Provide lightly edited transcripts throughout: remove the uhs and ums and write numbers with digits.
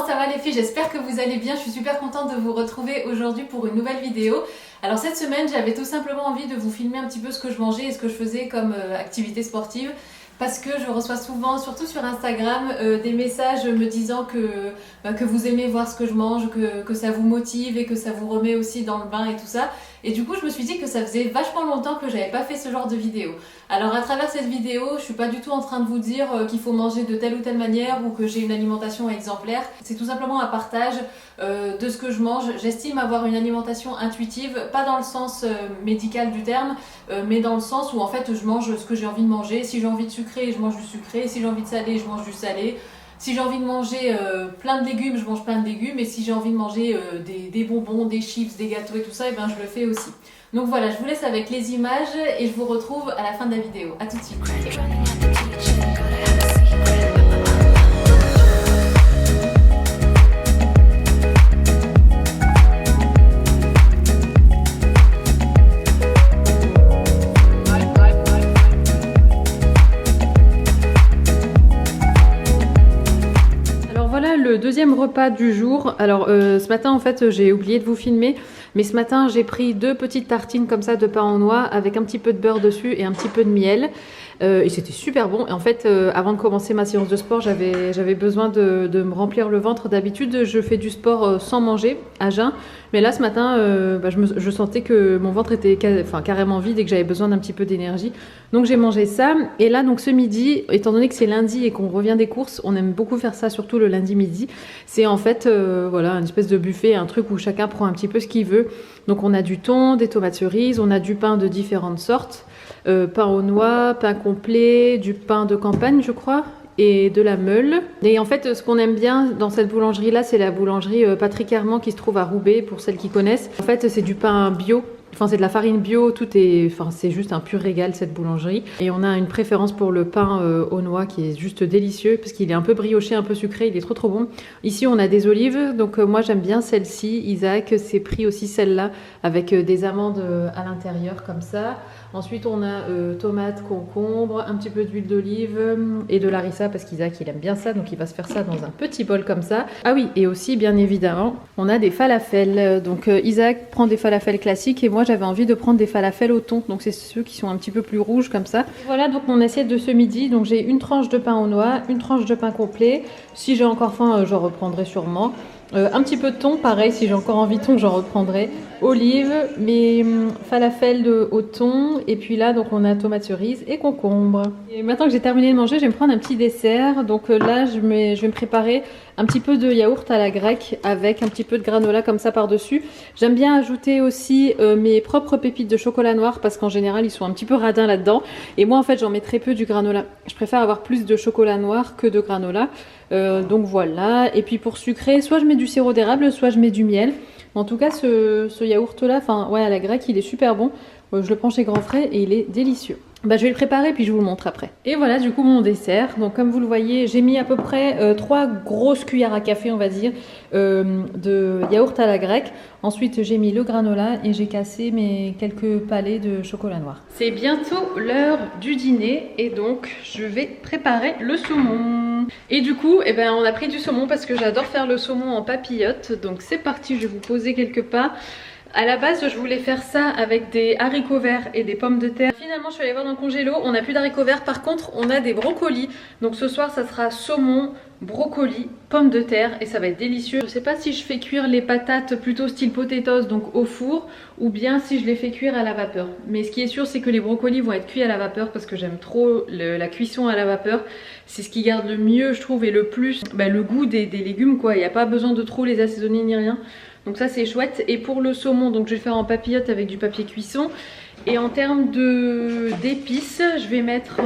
ça va les filles? J'espère que vous allez bien. Je suis super contente de vous retrouver aujourd'hui pour une nouvelle vidéo. Alors cette semaine, j'avais tout simplement envie de vous filmer un petit peu ce que je mangeais et ce que je faisais comme activité sportive. Parce que je reçois souvent, surtout sur Instagram, des messages me disant que vous aimez voir ce que je mange, que ça vous motive et que ça vous remet aussi dans le bain et tout ça. Et du coup, je me suis dit que ça faisait vachement longtemps que j'avais pas fait ce genre de vidéo. Alors à travers cette vidéo, je suis pas du tout en train de vous dire qu'il faut manger de telle ou telle manière ou que j'ai une alimentation exemplaire. C'est tout simplement un partage de ce que je mange. J'estime avoir une alimentation intuitive, pas dans le sens médical du terme, mais dans le sens où en fait je mange ce que j'ai envie de manger. Si j'ai envie de sucré, je mange du sucré. Si j'ai envie de salé, je mange du salé. Si j'ai envie de manger plein de légumes, je mange plein de légumes. Et si j'ai envie de manger des bonbons, des chips, des gâteaux et tout ça, et ben je le fais aussi. Donc voilà, je vous laisse avec les images et je vous retrouve à la fin de la vidéo. A tout de suite. Le deuxième repas du jour. Alors ce matin en fait j'ai oublié de vous filmer, mais ce matin j'ai pris 2 petites tartines comme ça de pain en noix avec un petit peu de beurre dessus et un petit peu de miel et c'était super bon. Et en fait avant de commencer ma séance de sport j'avais besoin de me remplir le ventre. D'habitude je fais du sport sans manger à jeun, mais là ce matin je sentais que mon ventre était carrément vide et que j'avais besoin d'un petit peu d'énergie, donc j'ai mangé ça. Et là donc ce midi, étant donné que c'est lundi et qu'on revient des courses, on aime beaucoup faire ça, surtout le lundi midi. C'est en fait voilà, une espèce de buffet, un truc où chacun prend un petit peu ce qu'il veut. Donc on a du thon, des tomates cerises, on a du pain de différentes sortes, pain aux noix, pain complet, du pain de campagne je crois, et de la meule. Et en fait ce qu'on aime bien dans cette boulangerie là, c'est la boulangerie Patrick Herman qui se trouve à Roubaix, pour celles qui connaissent. En fait c'est du pain bio. Enfin, c'est de la farine bio, c'est juste un pur régal cette boulangerie. Et on a une préférence pour le pain aux noix qui est juste délicieux parce qu'il est un peu brioché, un peu sucré, il est trop trop bon. Ici on a des olives, donc moi j'aime bien celle-ci. Isaac s'est pris aussi celle-là avec des amandes à l'intérieur comme ça. Ensuite on a tomates, concombres, un petit peu d'huile d'olive et de l'harissa parce qu'Isaac il aime bien ça, donc il va se faire ça dans un petit bol comme ça. Ah oui, et aussi bien évidemment on a des falafels. Donc Isaac prend des falafels classiques et moi j'avais envie de prendre des falafels au thon, donc c'est ceux qui sont un petit peu plus rouges comme ça. Voilà donc mon assiette de ce midi. Donc j'ai une tranche de pain aux noix, une tranche de pain complet. Si j'ai encore faim j'en reprendrai sûrement. Un petit peu de thon, pareil, si j'ai encore envie de thon, j'en reprendrai. Olives, mes falafels au thon, et puis là, donc on a tomates cerises et concombres. Et maintenant que j'ai terminé de manger, je vais me prendre un petit dessert. Donc là, je vais me préparer un petit peu de yaourt à la grecque avec un petit peu de granola comme ça par-dessus. J'aime bien ajouter aussi mes propres pépites de chocolat noir parce qu'en général, ils sont un petit peu radins là-dedans. Et moi, en fait, j'en mets très peu du granola. Je préfère avoir plus de chocolat noir que de granola. Donc voilà. Et puis pour sucrer, soit je mets du sirop d'érable, soit je mets du miel. En tout cas, ce yaourt là, à la grecque, il est super bon. Je le prends chez Grand Frais et il est délicieux. Je vais le préparer puis je vous le montre après. Et voilà du coup mon dessert. Donc comme vous le voyez, j'ai mis à peu près 3 grosses cuillères à café, on va dire, de yaourt à la grecque. Ensuite j'ai mis le granola et j'ai cassé mes quelques palets de chocolat noir. C'est bientôt l'heure du dîner et donc je vais préparer le saumon. Et du coup on a pris du saumon parce que j'adore faire le saumon en papillote. Donc c'est parti, je vais vous poser quelques pas. À la base je voulais faire ça avec des haricots verts et des pommes de terre. Finalement je suis allée voir dans le congélo, on n'a plus d'haricots verts, par contre on a des brocolis. Donc ce soir ça sera saumon, brocoli, pommes de terre et ça va être délicieux. Je sais pas si je fais cuire les patates plutôt style potatoes, donc au four, ou bien si je les fais cuire à la vapeur. Mais ce qui est sûr c'est que les brocolis vont être cuits à la vapeur parce que j'aime trop la cuisson à la vapeur. C'est ce qui garde le mieux je trouve et le plus le goût des légumes quoi. Il n'y a pas besoin de trop les assaisonner ni rien. Donc ça c'est chouette. Et pour le saumon, donc je vais faire en papillote avec du papier cuisson. Et en termes d'épices, je vais mettre,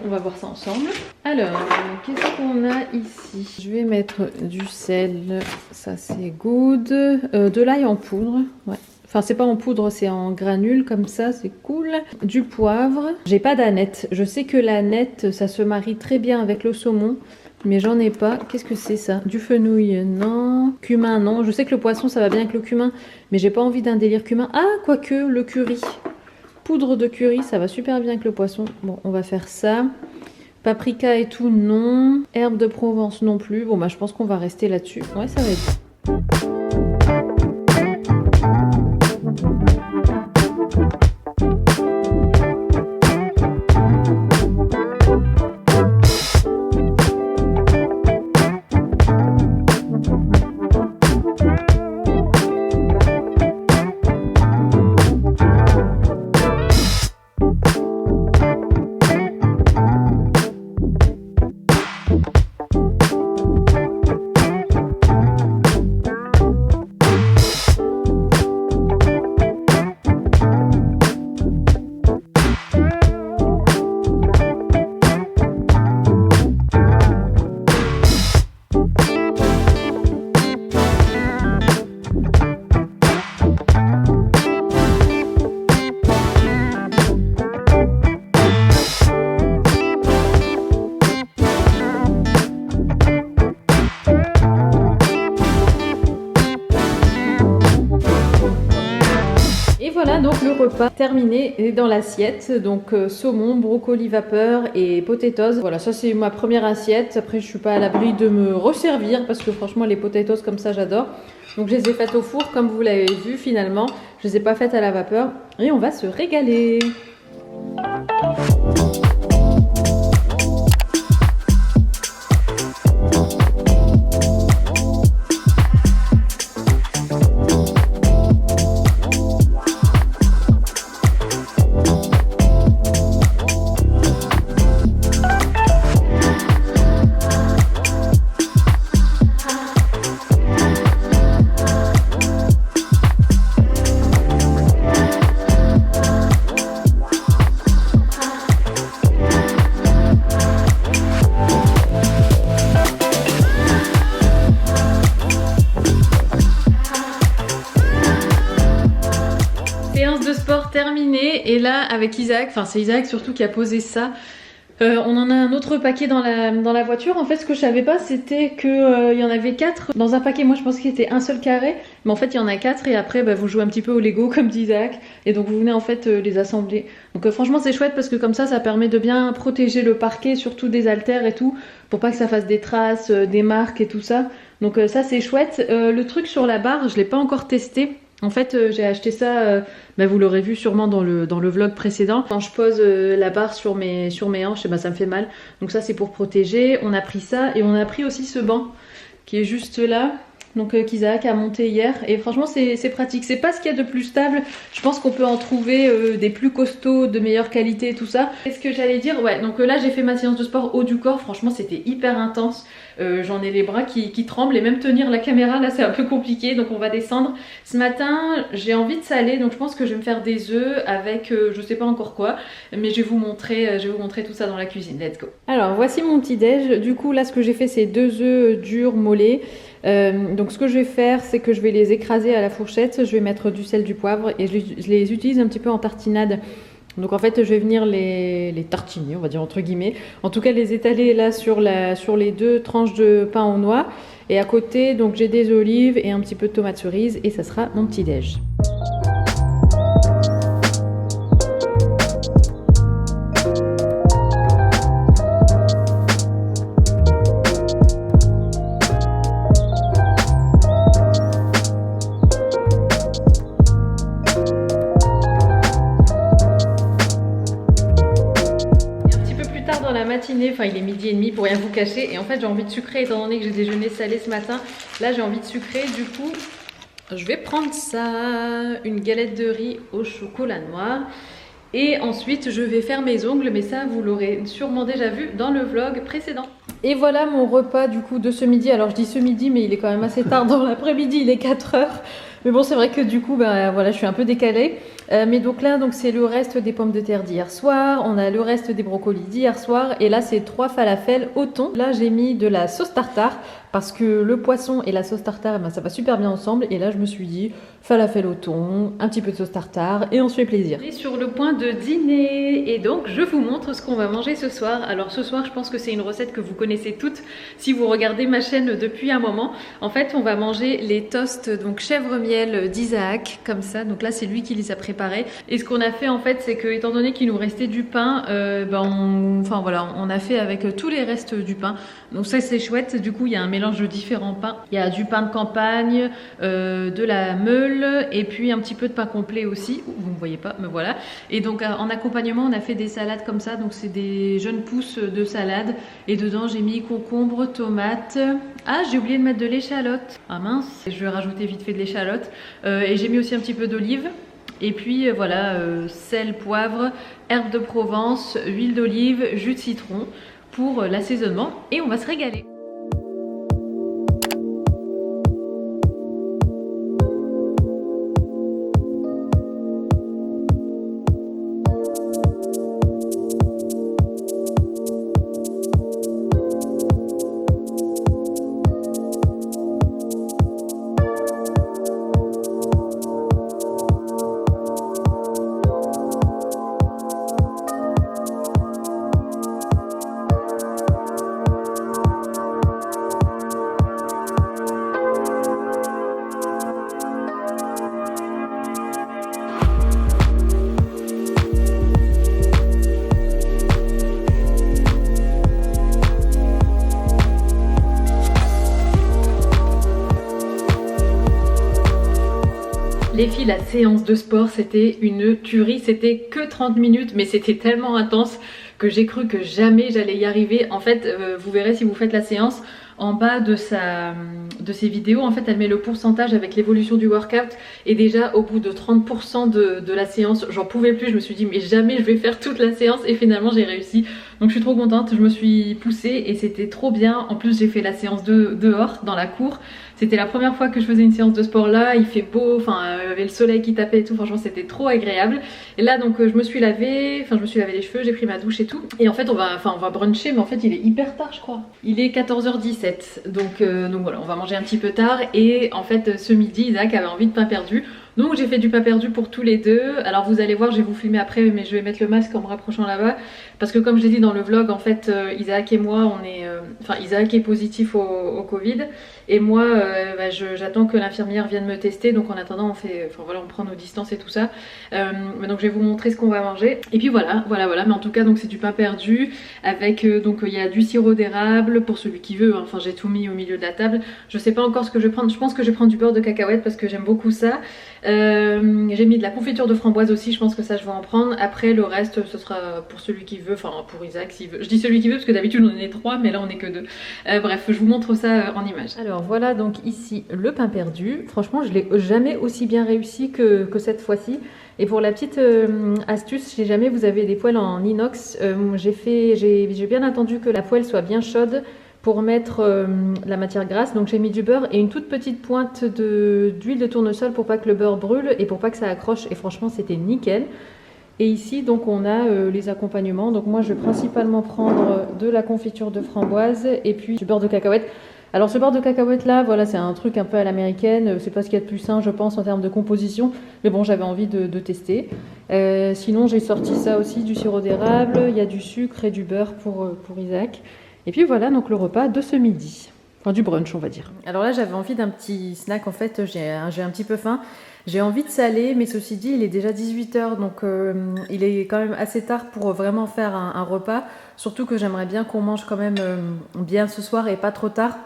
on va voir ça ensemble. Alors, qu'est-ce qu'on a ici? Je vais mettre du sel, ça c'est good. De l'ail en poudre, ouais. Enfin c'est pas en poudre, c'est en granules comme ça, c'est cool. Du poivre. J'ai pas d'aneth. Je sais que l'aneth ça se marie très bien avec le saumon. Mais j'en ai pas. Qu'est-ce que c'est ça? Du fenouil, non. Cumin, non. Je sais que le poisson, ça va bien avec le cumin. Mais j'ai pas envie d'un délire cumin. Ah, quoique, le curry. Poudre de curry, ça va super bien avec le poisson. Bon, on va faire ça. Paprika et tout, non. Herbe de Provence non plus. Bon bah je pense qu'on va rester là-dessus. Ouais, ça va être bien. Voilà donc le repas terminé et dans l'assiette, donc saumon, brocoli vapeur et potatoes. Voilà, ça c'est ma première assiette. Après je suis pas à l'abri de me resservir parce que franchement les potatoes comme ça j'adore. Donc je les ai faites au four comme vous l'avez vu finalement. Je les ai pas faites à la vapeur et on va se régaler. Séance de sport terminée et là avec Isaac, enfin c'est Isaac surtout qui a posé ça. On en a un autre paquet dans la voiture. En fait, ce que je savais pas, c'était que il y en avait 4 dans un paquet. Moi, je pensais qu'il était un seul carré, mais en fait, il y en a 4 et après, bah, vous jouez un petit peu au Lego, comme dit Isaac, et donc vous venez en fait les assembler. Donc franchement, c'est chouette parce que comme ça permet de bien protéger le parquet, surtout des haltères et tout, pour pas que ça fasse des traces, des marques et tout ça. Donc ça, c'est chouette. Le truc sur la barre, je l'ai pas encore testé. En fait, j'ai acheté ça, bah, vous l'aurez vu sûrement dans le vlog précédent. Quand je pose la barre sur mes hanches, et bah, ça me fait mal. Donc ça, c'est pour protéger. On a pris ça et on a pris aussi ce banc qui est juste là. Donc qu'Isaac a monté hier. Et franchement, c'est pratique. C'est pas ce qu'il y a de plus stable. Je pense qu'on peut en trouver des plus costauds, de meilleure qualité, tout ça. Qu'est-ce que j'allais dire? Ouais, donc là, j'ai fait ma séance de sport haut du corps. Franchement, c'était hyper intense. J'en ai les bras qui tremblent et même tenir la caméra là c'est un peu compliqué, donc on va descendre. Ce matin j'ai envie de saler, donc je pense que je vais me faire des œufs avec je sais pas encore quoi, mais je vais vous montrer tout ça dans la cuisine. Let's go. Alors voici mon petit déj. Du coup là ce que j'ai fait c'est 2 œufs durs mollets. Donc ce que je vais faire c'est que je vais les écraser à la fourchette, je vais mettre du sel, du poivre et je les utilise un petit peu en tartinade. Donc en fait je vais venir les tartiner, on va dire entre guillemets. En tout cas les étaler là sur les 2 tranches de pain aux noix. Et à côté donc j'ai des olives et un petit peu de tomates cerises et ça sera mon petit déj. Enfin il est 12h30 pour rien vous cacher et en fait j'ai envie de sucrer étant donné que j'ai déjeuné salé ce matin. Là j'ai envie de sucrer, du coup je vais prendre ça, une galette de riz au chocolat noir et ensuite je vais faire mes ongles, mais ça vous l'aurez sûrement déjà vu dans le vlog précédent. Et voilà mon repas du coup de ce midi. Alors je dis ce midi mais il est quand même assez tard dans l'après-midi, il est 4h. Mais bon, c'est vrai que du coup, bah, voilà, je suis un peu décalée. Mais donc là, c'est le reste des pommes de terre d'hier soir. On a le reste des brocolis d'hier soir. Et là, c'est 3 falafels au thon. Là, j'ai mis de la sauce tartare parce que le poisson et la sauce tartare, ça va super bien ensemble. Et là, je me suis dit, falafel au thon, un petit peu de sauce tartare et on se fait plaisir. On est sur le point de dîner et donc je vous montre ce qu'on va manger ce soir. Alors ce soir, je pense que c'est une recette que vous connaissez toutes si vous regardez ma chaîne depuis un moment. En fait, on va manger les toasts donc chèvre miel courriels d'Isaac, comme ça. Donc là, c'est lui qui les a préparés. Et ce qu'on a fait en fait, c'est que étant donné qu'il nous restait du pain, on a fait avec tous les restes du pain. Donc ça, c'est chouette. Du coup, il y a un mélange de différents pains. Il y a du pain de campagne, de la meule et puis un petit peu de pain complet aussi. Vous ne voyez pas, mais voilà. Et donc en accompagnement, on a fait des salades comme ça. Donc c'est des jeunes pousses de salade. Et dedans, j'ai mis concombre, tomates. Ah, j'ai oublié de mettre de l'échalote. Ah mince, je vais rajouter vite fait de l'échalote. Et j'ai mis aussi un petit peu d'olive. Et puis sel, poivre, herbes de Provence, huile d'olive, jus de citron pour l'assaisonnement. Et on va se régaler. Les filles, la séance de sport, c'était une tuerie. C'était que 30 minutes, mais c'était tellement intense que j'ai cru que jamais j'allais y arriver. En fait, vous verrez si vous faites la séance, en bas de ses vidéos, en fait, elle met le pourcentage avec l'évolution du workout. Et déjà, au bout de 30% de la séance, j'en pouvais plus. Je me suis dit, mais jamais je vais faire toute la séance. Et finalement, j'ai réussi. Donc, je suis trop contente. Je me suis poussée et c'était trop bien. En plus, j'ai fait la séance dehors, dans la cour. C'était la première fois que je faisais une séance de sport là, il fait beau, il y avait le soleil qui tapait et tout, franchement c'était trop agréable. Et là donc je me suis lavé les cheveux, j'ai pris ma douche et tout. Et en fait on va bruncher, mais en fait il est hyper tard je crois. Il est 14h17, donc voilà, on va manger un petit peu tard. Et en fait ce midi Isaac avait envie de pain perdu. Donc j'ai fait du pain perdu pour tous les deux. Alors vous allez voir, je vais vous filmer après, mais je vais mettre le masque en me rapprochant là-bas. Parce que comme je l'ai dit dans le vlog, en fait Isaac et moi, Isaac est positif au Covid. Et moi, j'attends que l'infirmière vienne me tester. Donc en attendant, on prend nos distances et tout ça. Mais donc je vais vous montrer ce qu'on va manger. Et puis voilà. Mais en tout cas, donc c'est du pain perdu avec il y a du sirop d'érable pour celui qui veut. Enfin, j'ai tout mis au milieu de la table. Je sais pas encore ce que je vais prendre. Je pense que je vais prendre du beurre de cacahuète parce que j'aime beaucoup ça. J'ai mis de la confiture de framboise aussi. Je pense que ça, je vais en prendre. Après, le reste, ce sera pour celui qui veut. Enfin, pour Isaac s'il veut. Je dis celui qui veut parce que d'habitude on en est 3, mais là on est que 2. Bref, je vous montre ça en image. Alors voilà donc ici le pain perdu. Franchement, je l'ai jamais aussi bien réussi que cette fois-ci. Et pour la petite astuce, si jamais vous avez des poêles en inox, j'ai bien attendu que la poêle soit bien chaude pour mettre la matière grasse. Donc j'ai mis du beurre et une toute petite pointe d'huile de tournesol pour pas que le beurre brûle et pour pas que ça accroche. Et franchement, c'était nickel. Et ici, donc, on a les accompagnements. Donc moi, je vais principalement prendre de la confiture de framboise et puis du beurre de cacahuète. Alors ce beurre de cacahuète là, voilà, c'est un truc un peu à l'américaine. C'est pas ce qu'il y a de plus sain, je pense, en termes de composition. Mais bon, j'avais envie de tester. Sinon, j'ai sorti ça aussi, du sirop d'érable. Il y a du sucre et du beurre pour Isaac. Et puis voilà, donc le repas de ce midi. Enfin, du brunch, on va dire. Alors là, j'avais envie d'un petit snack. En fait, j'ai un petit peu faim. J'ai envie de saler, mais ceci dit, il est déjà 18h, donc il est quand même assez tard pour vraiment faire un repas. Surtout que j'aimerais bien qu'on mange quand même bien ce soir et pas trop tard,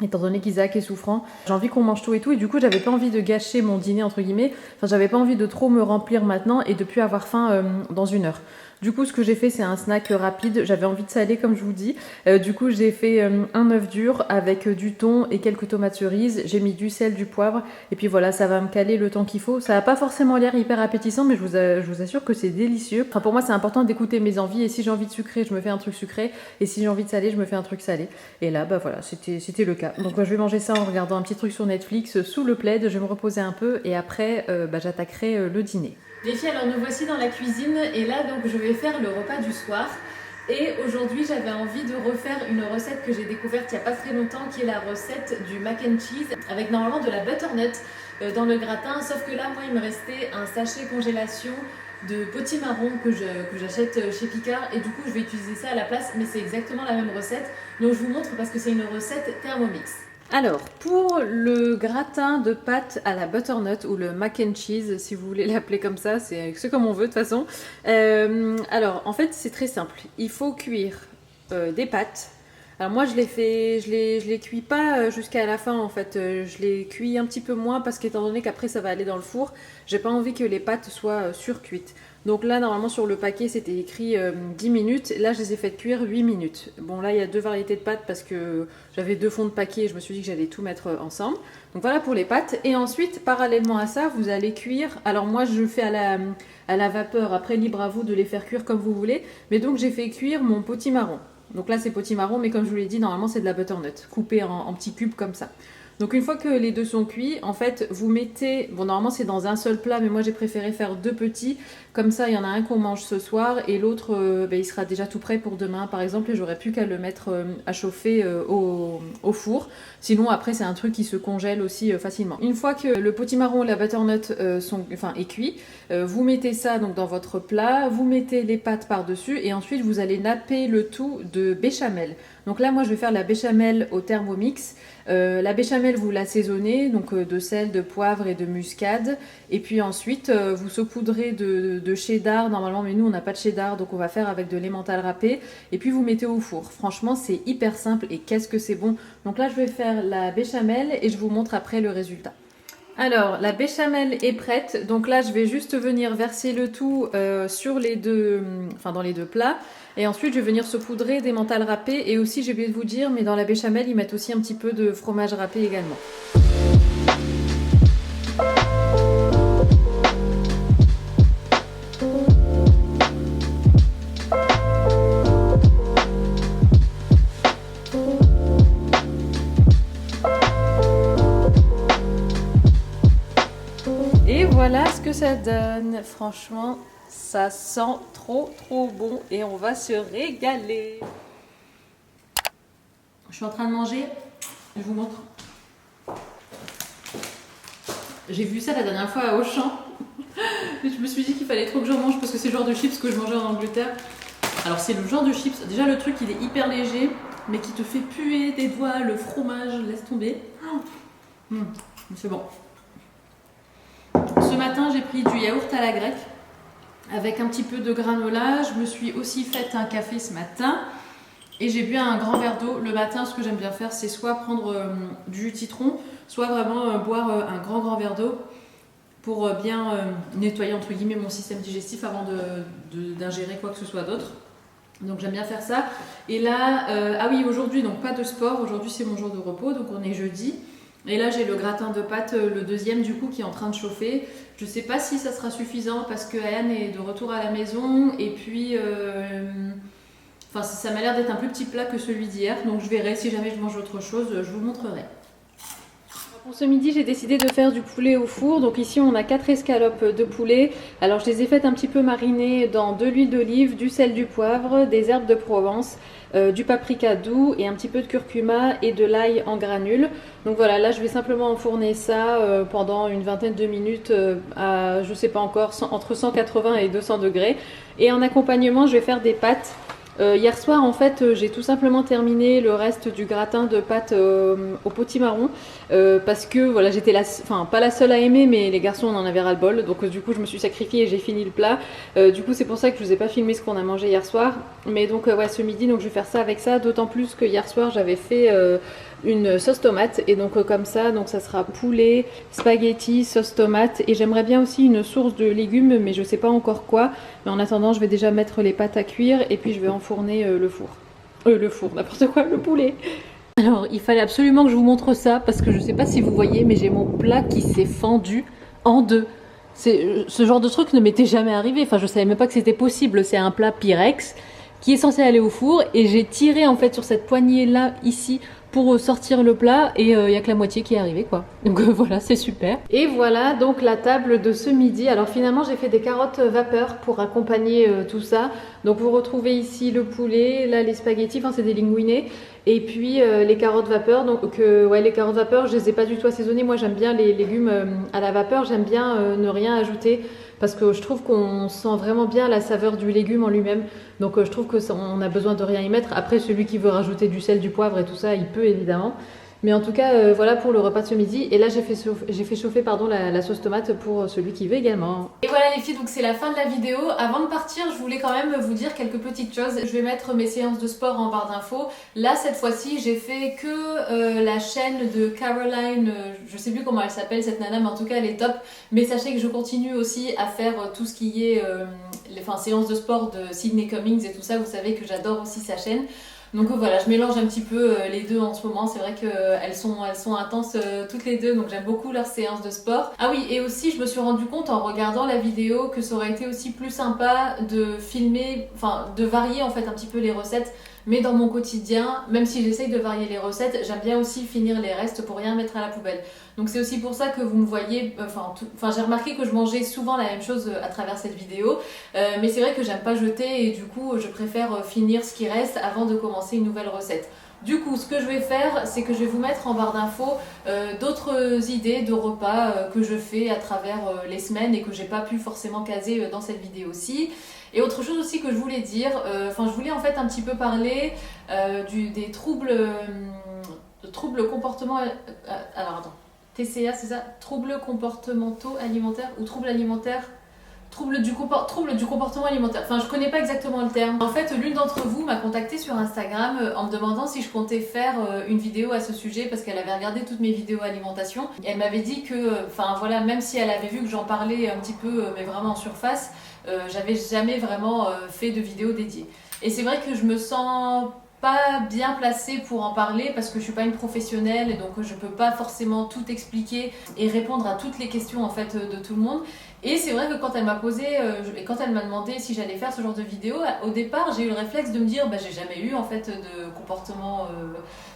étant donné qu'Isaac est souffrant. J'ai envie qu'on mange tout et tout, et du coup, j'avais pas envie de gâcher mon dîner, entre guillemets. Enfin, j'avais pas envie de trop me remplir maintenant et de plus avoir faim dans 1 heure. Du coup, ce que j'ai fait, c'est un snack rapide. J'avais envie de saler, comme je vous dis. Du coup, j'ai fait un œuf dur avec du thon et quelques tomates cerises. J'ai mis du sel, du poivre. Et puis voilà, ça va me caler le temps qu'il faut. Ça n'a pas forcément l'air hyper appétissant, mais je vous assure que c'est délicieux. Enfin, pour moi, c'est important d'écouter mes envies. Et si j'ai envie de sucré, je me fais un truc sucré. Et si j'ai envie de salé, je me fais un truc salé. Et là, bah voilà, c'était le cas. Donc, je vais manger ça en regardant un petit truc sur Netflix sous le plaid. Je vais me reposer un peu. Et après, j'attaquerai le dîner. Les filles, alors nous voici dans la cuisine et là donc je vais faire le repas du soir. Et aujourd'hui j'avais envie de refaire une recette que j'ai découverte il n'y a pas très longtemps, qui est la recette du mac and cheese avec normalement de la butternut dans le gratin. Sauf que là moi il me restait un sachet congélation de potimarron que j'achète chez Picard et du coup je vais utiliser ça à la place, mais c'est exactement la même recette. Donc je vous montre parce que c'est une recette Thermomix. Alors, pour le gratin de pâtes à la butternut ou le mac and cheese, si vous voulez l'appeler comme ça, c'est comme on veut de toute façon. Alors, en fait, c'est très simple. Il faut cuire des pâtes. Alors moi, je les cuis pas jusqu'à la fin en fait. Je les cuis un petit peu moins parce qu'étant donné qu'après ça va aller dans le four, j'ai pas envie que les pâtes soient surcuites. Donc là, normalement sur le paquet, c'était écrit 10 minutes. Là, je les ai fait cuire 8 minutes. Bon, là, il y a deux variétés de pâtes parce que j'avais deux fonds de paquet et je me suis dit que j'allais tout mettre ensemble. Donc voilà pour les pâtes. Et ensuite, parallèlement à ça, vous allez cuire. Alors moi, je fais à la vapeur. Après, libre à vous de les faire cuire comme vous voulez. Mais donc, j'ai fait cuire mon potimarron. Donc là, c'est potimarron, mais comme je vous l'ai dit, normalement, c'est de la butternut, coupée en petits cubes comme ça. Donc une fois que les deux sont cuits, en fait, vous mettez... Bon, normalement, c'est dans un seul plat, mais moi, j'ai préféré faire deux petits. Comme ça, il y en a un qu'on mange ce soir et l'autre, il sera déjà tout prêt pour demain, par exemple, et j'aurais plus qu'à le mettre à chauffer au four. Sinon, après, c'est un truc qui se congèle aussi facilement. Une fois que le potimarron et la butternut est cuit, vous mettez ça donc dans votre plat, vous mettez les pâtes par-dessus et ensuite, vous allez napper le tout de béchamel. Donc là, moi, je vais faire la béchamel au Thermomix. La béchamel, vous l'assaisonnez, donc de sel, de poivre et de muscade. Et puis ensuite, vous saupoudrez de cheddar normalement, mais nous, on n'a pas de cheddar, donc on va faire avec de l'emmental râpé. Et puis, vous mettez au four. Franchement, c'est hyper simple et qu'est-ce que c'est bon. Donc là, je vais faire la béchamel et je vous montre après le résultat. Alors, la béchamel est prête. Donc là, je vais juste venir verser le tout sur les deux, dans les deux plats. Et ensuite, je vais venir saupoudrer d'emmental râpé. Et aussi, j'ai oublié de vous dire, mais dans la béchamel, ils mettent aussi un petit peu de fromage râpé également. Et voilà ce que ça donne. Franchement, ça sent trop bon et on va se régaler. Je suis en train de manger. Je vous montre. J'ai vu ça la dernière fois à Auchan. Je me suis dit qu'il fallait trop que j'en mange parce que c'est le genre de chips que je mangeais en Angleterre. Alors c'est le genre de chips, déjà le truc il est hyper léger, mais qui te fait puer des doigts, le fromage, laisse tomber. C'est bon. Ce matin j'ai pris du yaourt à la grecque avec un petit peu de granola. Je me suis aussi fait un café ce matin et j'ai bu un grand verre d'eau. Le matin, ce que j'aime bien faire, c'est soit prendre du jus de citron, soit vraiment boire un grand verre d'eau pour bien nettoyer entre guillemets mon système digestif avant d'ingérer quoi que ce soit d'autre. Donc j'aime bien faire ça. Et là, ah oui, aujourd'hui, donc pas de sport. Aujourd'hui, c'est mon jour de repos, donc on est jeudi. Et là, j'ai le gratin de pâtes, le deuxième du coup, qui est en train de chauffer. Je sais pas si ça sera suffisant parce que Ayane est de retour à la maison. Et puis, ça m'a l'air d'être un plus petit plat que celui d'hier. Donc je verrai, si jamais je mange autre chose, je vous montrerai. Pour ce midi, j'ai décidé de faire du poulet au four. Donc ici, on a 4 escalopes de poulet. Alors, je les ai faites un petit peu mariner dans de l'huile d'olive, du sel, du poivre, des herbes de Provence, du paprika doux et un petit peu de curcuma et de l'ail en granules. Donc voilà, là, je vais simplement enfourner ça pendant une vingtaine de minutes à, je sais pas encore, entre 180 et 200 degrés. Et en accompagnement, je vais faire des pâtes. Hier soir, en fait, j'ai tout simplement terminé le reste du gratin de pâtes au potimarron parce que voilà, j'étais pas la seule à aimer, mais les garçons on en avait ras le bol. Donc du coup, je me suis sacrifiée et j'ai fini le plat. Du coup, c'est pour ça que je vous ai pas filmé ce qu'on a mangé hier soir. Mais donc ouais, ce midi, donc je vais faire ça avec ça. D'autant plus que hier soir, j'avais fait une sauce tomate et donc comme ça, donc ça sera poulet, spaghetti, sauce tomate et j'aimerais bien aussi une source de légumes, mais je sais pas encore quoi. Mais en attendant, je vais déjà mettre les pâtes à cuire et puis je vais enfourner le four, n'importe quoi, le poulet. Alors, il fallait absolument que je vous montre ça parce que je sais pas si vous voyez, mais j'ai mon plat qui s'est fendu en deux. Ce genre de truc ne m'était jamais arrivé. Enfin, je savais même pas que c'était possible. C'est un plat Pyrex qui est censé aller au four et j'ai tiré en fait sur cette poignée là ici pour sortir le plat et il n'y a que la moitié qui est arrivée quoi. Donc voilà, c'est super. Et voilà donc la table de ce midi. Alors finalement j'ai fait des carottes vapeur pour accompagner tout ça. Donc vous retrouvez ici le poulet, là les spaghettis, enfin c'est des linguinés. Et puis les carottes vapeur, donc ouais, les carottes vapeur, je les ai pas du tout assaisonnées. Moi j'aime bien les légumes à la vapeur, j'aime bien ne rien ajouter parce que je trouve qu'on sent vraiment bien la saveur du légume en lui-même. Donc je trouve que on a besoin de rien y mettre. Après celui qui veut rajouter du sel, du poivre et tout ça, il peut évidemment. Mais en tout cas, voilà pour le repas de ce midi. Et là, j'ai fait chauffer pardon, la sauce tomate pour celui qui veut également. Et voilà les filles, donc c'est la fin de la vidéo. Avant de partir, je voulais quand même vous dire quelques petites choses. Je vais mettre mes séances de sport en barre d'infos. Là, cette fois-ci, j'ai fait que la chaîne de Caroline, je sais plus comment elle s'appelle cette nana, mais en tout cas elle est top. Mais sachez que je continue aussi à faire tout ce qui est séances de sport de Sydney Cummings et tout ça. Vous savez que j'adore aussi sa chaîne. Donc voilà, je mélange un petit peu les deux en ce moment. C'est vrai qu'elles sont intenses toutes les deux, donc j'aime beaucoup leurs séances de sport. Ah oui, et aussi je me suis rendu compte en regardant la vidéo que ça aurait été aussi plus sympa de filmer, enfin de varier en fait un petit peu les recettes. Mais dans mon quotidien, même si j'essaye de varier les recettes, j'aime bien aussi finir les restes pour rien mettre à la poubelle. Donc c'est aussi pour ça que vous me voyez, j'ai remarqué que je mangeais souvent la même chose à travers cette vidéo. Mais c'est vrai que j'aime pas jeter et du coup je préfère finir ce qui reste avant de commencer une nouvelle recette. Du coup, ce que je vais faire, c'est que je vais vous mettre en barre d'infos d'autres idées de repas que je fais à travers les semaines et que j'ai pas pu forcément caser dans cette vidéo-ci. Et autre chose aussi que je voulais dire, je voulais en fait un petit peu parler des troubles comportements... alors attends, TCA c'est ça? Troubles comportementaux alimentaires ou troubles alimentaires? Trouble du comportement alimentaire. Enfin, je connais pas exactement le terme. En fait, l'une d'entre vous m'a contacté sur Instagram en me demandant si je comptais faire une vidéo à ce sujet parce qu'elle avait regardé toutes mes vidéos alimentation. Et elle m'avait dit que, même si elle avait vu que j'en parlais un petit peu, mais vraiment en surface, j'avais jamais vraiment fait de vidéo dédiée. Et c'est vrai que je me sens pas bien placée pour en parler parce que je suis pas une professionnelle et donc je peux pas forcément tout expliquer et répondre à toutes les questions en fait de tout le monde. Et c'est vrai que quand elle m'a quand elle m'a demandé si j'allais faire ce genre de vidéo, au départ j'ai eu le réflexe de me dire j'ai jamais eu en fait de comportement,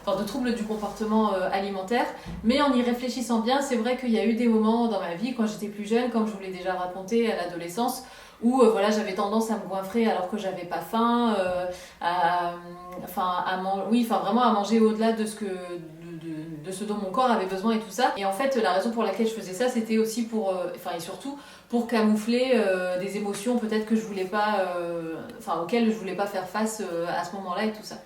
de troubles du comportement alimentaire. Mais en y réfléchissant bien, c'est vrai qu'il y a eu des moments dans ma vie quand j'étais plus jeune, comme je vous l'ai déjà raconté à l'adolescence, où j'avais tendance à me goinfrer alors que j'avais pas faim, vraiment à manger au-delà de ce dont mon corps avait besoin et tout ça. Et en fait, la raison pour laquelle je faisais ça, c'était aussi et surtout pour camoufler des émotions peut-être que je voulais pas, auxquelles je voulais pas faire face à ce moment-là et tout ça.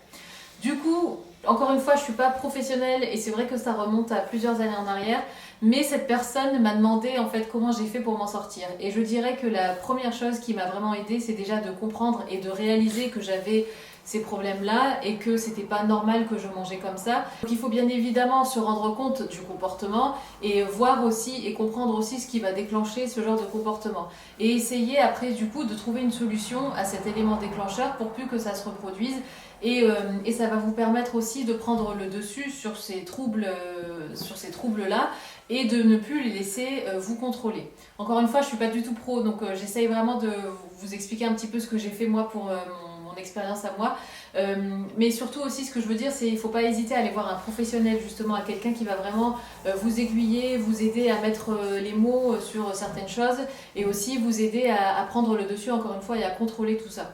Du coup, encore une fois, je suis pas professionnelle et c'est vrai que ça remonte à plusieurs années en arrière, mais cette personne m'a demandé en fait comment j'ai fait pour m'en sortir. Et je dirais que la première chose qui m'a vraiment aidée, c'est déjà de comprendre et de réaliser que j'avais ces problèmes-là et que c'était pas normal que je mangeais comme ça. Donc il faut bien évidemment se rendre compte du comportement et voir aussi et comprendre aussi ce qui va déclencher ce genre de comportement. Et essayer après du coup de trouver une solution à cet élément déclencheur pour plus que ça se reproduise. Et ça va vous permettre aussi de prendre le dessus sur ces troubles-là et de ne plus les laisser vous contrôler. Encore une fois, je ne suis pas du tout pro, donc j'essaye vraiment de vous expliquer un petit peu ce que j'ai fait moi pour mon expérience à moi. Mais surtout aussi, ce que je veux dire, c'est qu'il ne faut pas hésiter à aller voir un professionnel, justement, à quelqu'un qui va vraiment vous aiguiller, vous aider à mettre les mots sur certaines choses et aussi vous aider à prendre le dessus, encore une fois, et à contrôler tout ça.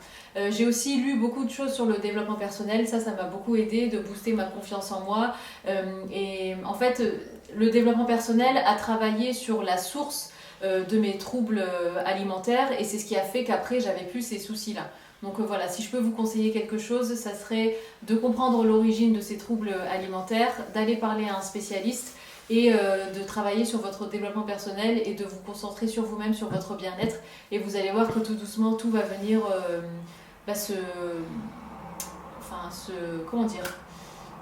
J'ai aussi lu beaucoup de choses sur le développement personnel, ça m'a beaucoup aidé de booster ma confiance en moi. Et en fait, le développement personnel a travaillé sur la source de mes troubles alimentaires et c'est ce qui a fait qu'après j'avais plus ces soucis-là. Donc voilà, si je peux vous conseiller quelque chose, ça serait de comprendre l'origine de ces troubles alimentaires, d'aller parler à un spécialiste et de travailler sur votre développement personnel et de vous concentrer sur vous-même, sur votre bien-être. Et vous allez voir que tout doucement, tout va venir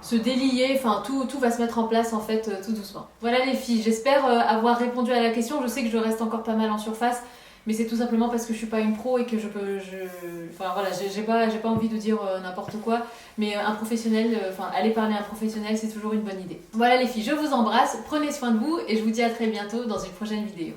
se délier, tout va se mettre en place en fait tout doucement. Voilà les filles, j'espère avoir répondu à la question. Je sais que je reste encore pas mal en surface, mais c'est tout simplement parce que je suis pas une pro et que j'ai pas envie de dire n'importe quoi. Mais un professionnel, aller parler à un professionnel, c'est toujours une bonne idée. Voilà les filles, je vous embrasse, prenez soin de vous et je vous dis à très bientôt dans une prochaine vidéo.